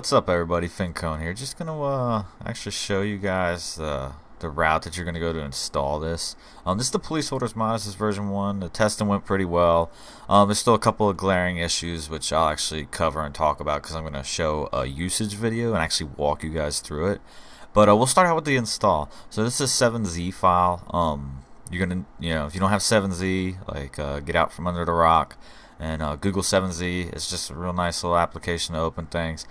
What's up, everybody? FinKone here. Just gonna actually show you guys the route that you're gonna go to install this. This is the police orders mod. This is version 1. The testing went pretty well. There's still a couple of glaring issues which I'll actually cover and talk about because I'm gonna show a usage video and actually walk you guys through it. But we'll start out with the install. So this is a 7Z file. You're gonna, if you don't have 7Z, like get out from under the rock and Google 7Z. It's just a real nice little application to open things.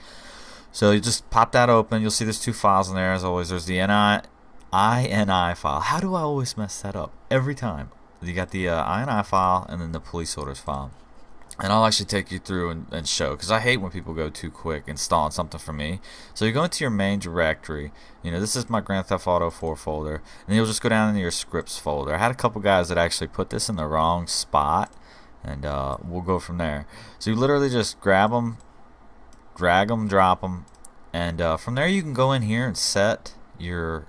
So you just pop that open. You'll see there's two files in there. As always, there's the INI file. How do I always mess that up every time? You got the INI file and then the police orders file. And I'll actually take you through and show, because I hate when people go too quick installing something for me. So you go into your main directory. This is my Grand Theft Auto 4 folder, and you'll just go down into your scripts folder. I had a couple guys that actually put this in the wrong spot, and we'll go from there. So you literally just grab them, drag them, drop them, and from there you can go in here and set your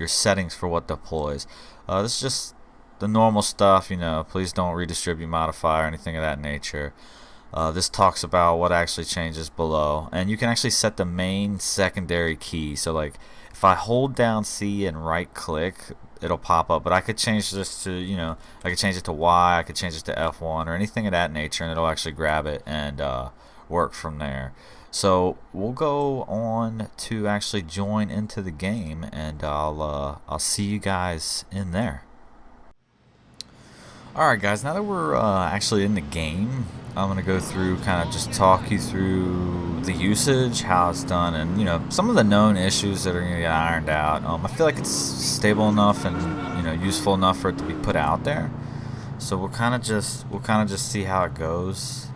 settings for what deploys. This is just the normal stuff, please don't redistribute, modify, or anything of that nature. This talks about what actually changes below, and you can actually set the main secondary key. So like if I hold down C and right click, it'll pop up, but I could change this to, I could change it to Y, I could change it to F1 or anything of that nature, and it'll actually grab it and work from there. So we'll go on to actually join into the game, and I'll see you guys in there. Alright guys, now that we're actually in the game, I'm going to go through, kind of just talk you through the usage, how it's done, and some of the known issues that are going to get ironed out. I feel like it's stable enough and useful enough for it to be put out there. So we'll kind of just see how it goes,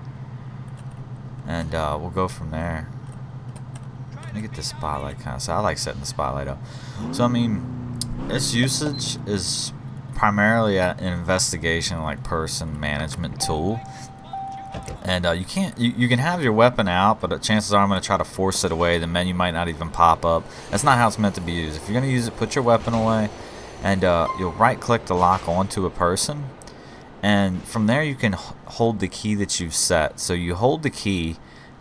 and we'll go from there. Let me get the spotlight so I like setting the spotlight up. So I mean, its usage is primarily an investigation, like person management tool, and you can have your weapon out, but chances are I'm going to try to force it away. The menu might not even pop up. That's not how it's meant to be used. If you're going to use it, put your weapon away, and you'll right click to lock onto a person, and from there you can hold the key that you've set. So you hold the key,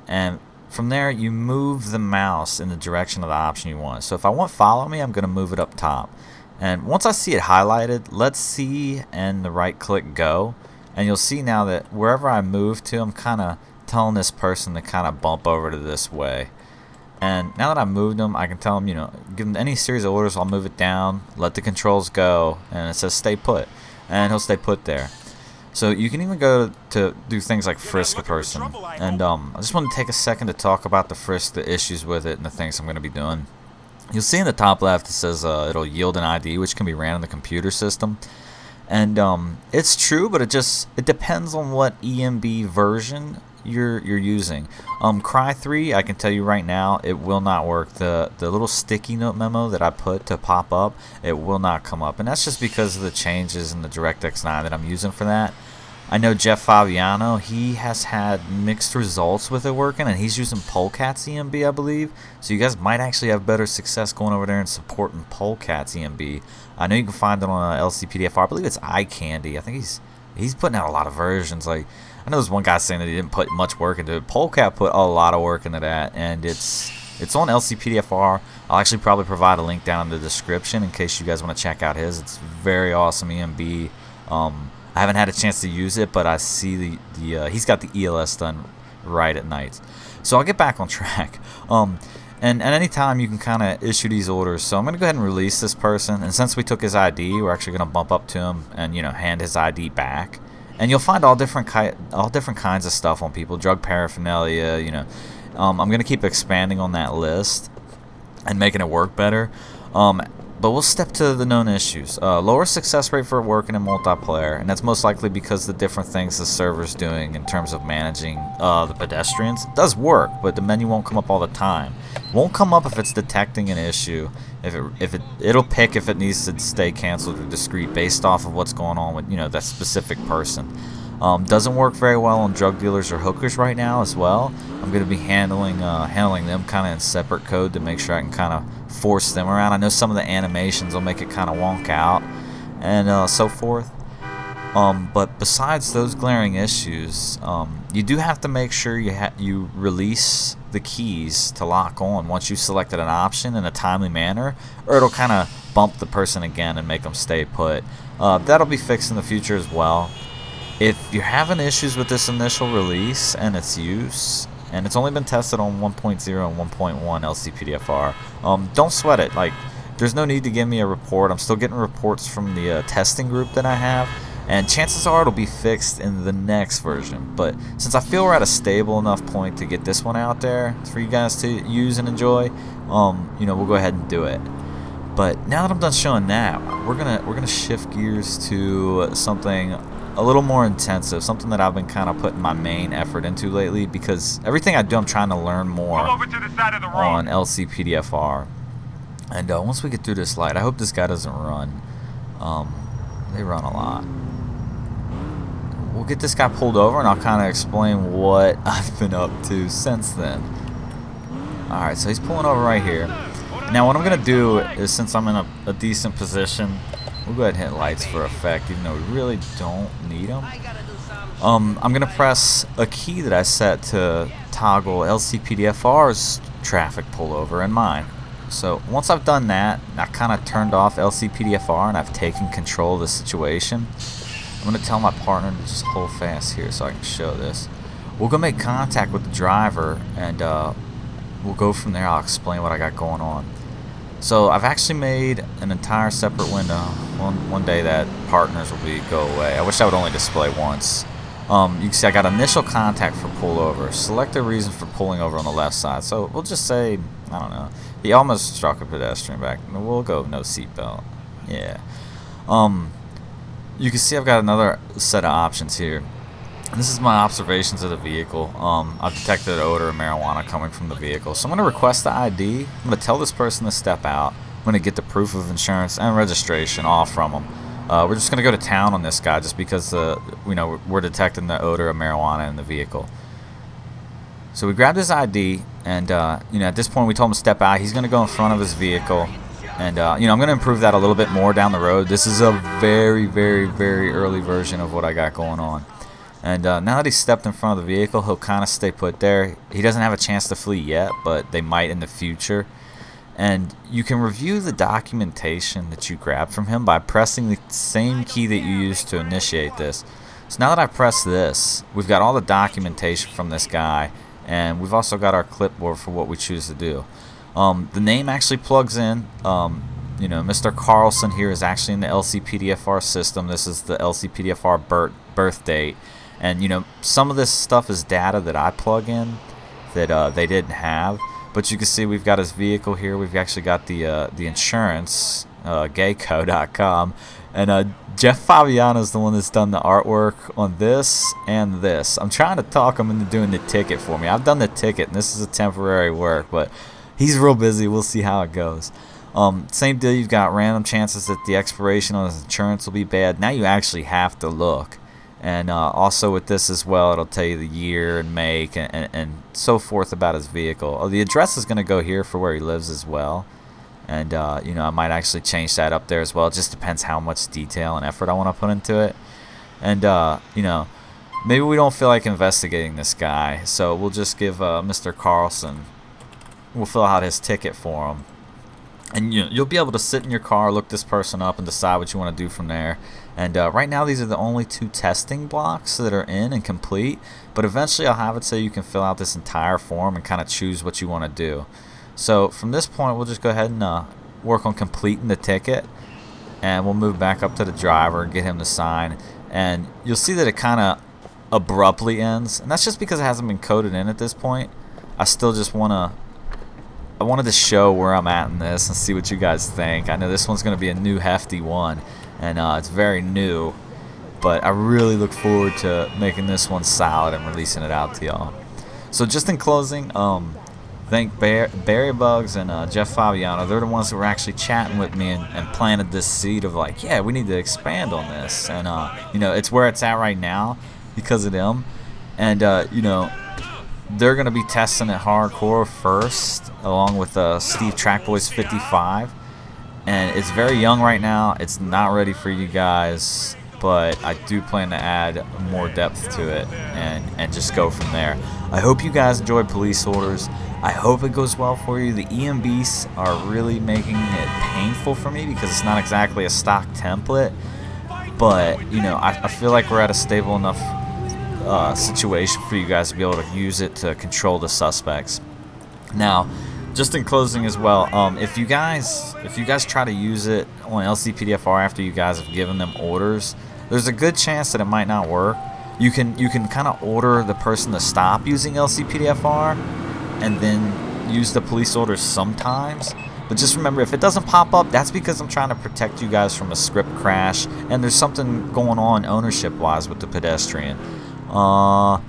and from there you move the mouse in the direction of the option you want. So if I want follow me, I'm going to move it up top. And once I see it highlighted, let's C and the right click go. And you'll see now that wherever I move to, I'm kind of telling this person to kind of bump over to this way. And now that I've moved them, I can tell them, give them any series of orders, I'll move it down, let the controls go, and it says stay put. And he'll stay put there. So you can even go to do things like frisk a person. And I just want to take a second to talk about the frisk, the issues with it, and the things I'm going to be doing. You'll see in the top left it says it'll yield an ID, which can be ran in the computer system. And it's true, but it depends on what EMB version you're using. Cry 3, I can tell you right now, it will not work. The little sticky note memo that I put to pop up, it will not come up, and that's just because of the changes in the DirectX 9 that I'm using for that. I know Jeff Favignano, he has had mixed results with it working, and he's using Polecat's EMB, I believe. So you guys might actually have better success going over there and supporting Polecat's EMB. I know you can find it on LCPDFR. I believe it's iCandy. I think he's putting out a lot of versions. Like, I know there's one guy saying that he didn't put much work into it. Polecat put a lot of work into that, and it's on LCPDFR. I'll actually probably provide a link down in the description in case you guys want to check out his. It's very awesome EMB. I haven't had a chance to use it, but I see he's got the ELS done right at night. So I'll get back on track. And at any time you can kind of issue these orders. So I'm going to go ahead and release this person. And since we took his ID, we're actually going to bump up to him and hand his ID back. And you'll find all different kinds of stuff on people, drug paraphernalia. I'm going to keep expanding on that list and making it work better. But we'll step to the known issues. Lower success rate for working in multiplayer, and that's most likely because the different things the server's doing in terms of managing the pedestrians. It does work, but the menu won't come up all the time. It won't come up if it's detecting an issue. It'll pick if it needs to stay canceled or discrete based off of what's going on with that specific person. Doesn't work very well on drug dealers or hookers right now as well. I'm going to be handling them kind of in separate code to make sure I can kind of force them around. I know some of the animations will make it kind of wonk out and so forth. But besides those glaring issues, You do have to make sure you release the keys to lock on once you selected an option in a timely manner, or it'll kind of bump the person again and make them stay put. That'll be fixed in the future as well. If you're having issues with this initial release and its use, and it's only been tested on 1.0 and 1.1 LCPDFR, don't sweat it. Like, there's no need to give me a report. I'm still getting reports from the testing group that I have, and chances are it'll be fixed in the next version. But since I feel we're at a stable enough point to get this one out there for you guys to use and enjoy, we'll go ahead and do it. But now that I'm done showing that, we're gonna shift gears to something a little more intensive, something that I've been kind of putting my main effort into lately, because everything I do, I'm trying to learn more on LCPDFR. And once we get through this light, I hope this guy doesn't run. They run a lot. We'll get this guy pulled over, and I'll kind of explain what I've been up to since then. Alright, so he's pulling over right here. Now what I'm going to do is, since I'm in a decent position, we'll go ahead and hit lights for effect, even though we really don't need them. I'm going to press a key that I set to toggle LCPDFR's traffic pullover and mine. So once I've done that, I kind of turned off LCPDFR and I've taken control of the situation. I'm going to tell my partner to just hold fast here so I can show this. We'll go make contact with the driver, and we'll go from there. I'll explain what I got going on. So I've actually made an entire separate window. One day that partners will go away. I wish I would only display once. You can see I got initial contact for pullover. Select a reason for pulling over on the left side. So we'll just say, I don't know, he almost struck a pedestrian back. We'll go no seatbelt. Yeah. You can see I've got another set of options here. This is my observations of the vehicle. I've detected an odor of marijuana coming from the vehicle. So I'm going to request the ID. I'm going to tell this person to step out. I'm going to get the proof of insurance and registration off from them. We're just going to go to town on this guy just because we're detecting the odor of marijuana in the vehicle. So we grabbed his ID, and at this point we told him to step out. He's going to go in front of his vehicle, and I'm going to improve that a little bit more down the road. This is a very, very, very early version of what I got going on. And now that he's stepped in front of the vehicle, he'll kind of stay put there. He doesn't have a chance to flee yet, but they might in the future. And you can review the documentation that you grabbed from him by pressing the same key that you used to initiate this. So now that I press this, we've got all the documentation from this guy, and we've also got our clipboard for what we choose to do. The name actually plugs in. Mr. Carlson here is actually in the LCPDFR system. This is the LCPDFR birth date. And some of this stuff is data that I plug in that they didn't have. But you can see we've got his vehicle here. We've actually got the insurance, geico.com. And Jeff Favignano is the one that's done the artwork on this and this. I'm trying to talk him into doing the ticket for me. I've done the ticket, and this is a temporary work, but he's real busy. We'll see how it goes. Same deal. You've got random chances that the expiration on his insurance will be bad. Now you actually have to look. And also with this as well, it'll tell you the year and make and so forth about his vehicle. The address is going to go here for where he lives as well. And, I might actually change that up there as well. It just depends how much detail and effort I want to put into it. And, maybe we don't feel like investigating this guy. So we'll just give Mr. Carlson, we'll fill out his ticket for him. And you'll be able to sit in your car, look this person up, and decide what you want to do from there. And right now, these are the only 2 testing blocks that are in and complete. But eventually, I'll have it so you can fill out this entire form and kind of choose what you want to do. So from this point, we'll just go ahead and work on completing the ticket. And we'll move back up to the driver and get him to sign. And you'll see that it kind of abruptly ends. And that's just because it hasn't been coded in at this point. I still just want to... I wanted to show where I'm at in this and see what you guys think. I know this one's going to be a new hefty one, and it's very new, but I really look forward to making this one solid and releasing it out to y'all. So just in closing, thank Barry Bugs and Jeff Favignano. They're the ones who were actually chatting with me and planted this seed of like, yeah, we need to expand on this. And, it's where it's at right now because of them. And, they're going to be testing it hardcore first, along with Steve Trackboys 55. And it's very young right now. It's not ready for you guys, but I do plan to add more depth to it and and just go from there. I hope you guys enjoyed police orders. I hope it goes well for you. The EMBs are really making it painful for me because it's not exactly a stock template, but you know, I feel like we're at a stable enough situation for you guys to be able to use it to control the suspects. Now, just in closing as well, if you guys try to use it on LCPDFR after you guys have given them orders, there's a good chance that it might not work. You can kind of order the person to stop using LCPDFR and then use the police orders sometimes. But just remember, if it doesn't pop up, that's because I'm trying to protect you guys from a script crash, and there's something going on ownership-wise with the pedestrian. Other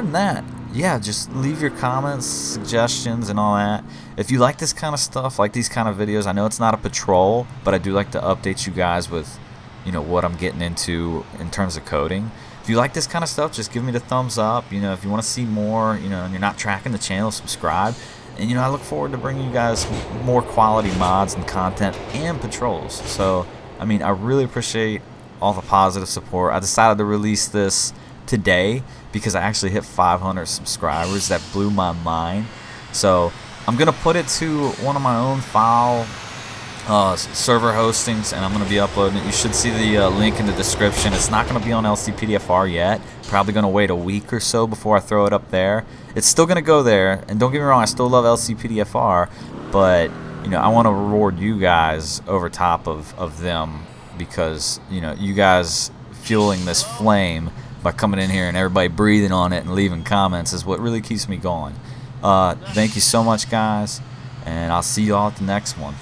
than that, yeah, just leave your comments, suggestions, and all that. If you like this kind of stuff, like these kind of videos, I know it's not a patrol, but I do like to update you guys with, you know, what I'm getting into in terms of coding. If you like this kind of stuff, just give me the thumbs up. You know, if you want to see more, you know, and you're not tracking the channel, subscribe. And, you know, I look forward to bringing you guys more quality mods and content and patrols. So, I mean, I really appreciate all the positive support. I decided to release this today because I actually hit 500 subscribers. That blew my mind. So, I'm going to put it to one of my own file server hostings, and I'm going to be uploading it. You should see the link in the description. It's not going to be on LCPDFR yet. Probably going to wait a week or so before I throw it up there. It's still going to go there, and don't get me wrong, I still love LCPDFR, but you know, I want to reward you guys over top of them, because you know, you guys fueling this flame by coming in here and everybody breathing on it and leaving comments is what really keeps me going. Thank you so much, guys, and I'll see you all at the next one.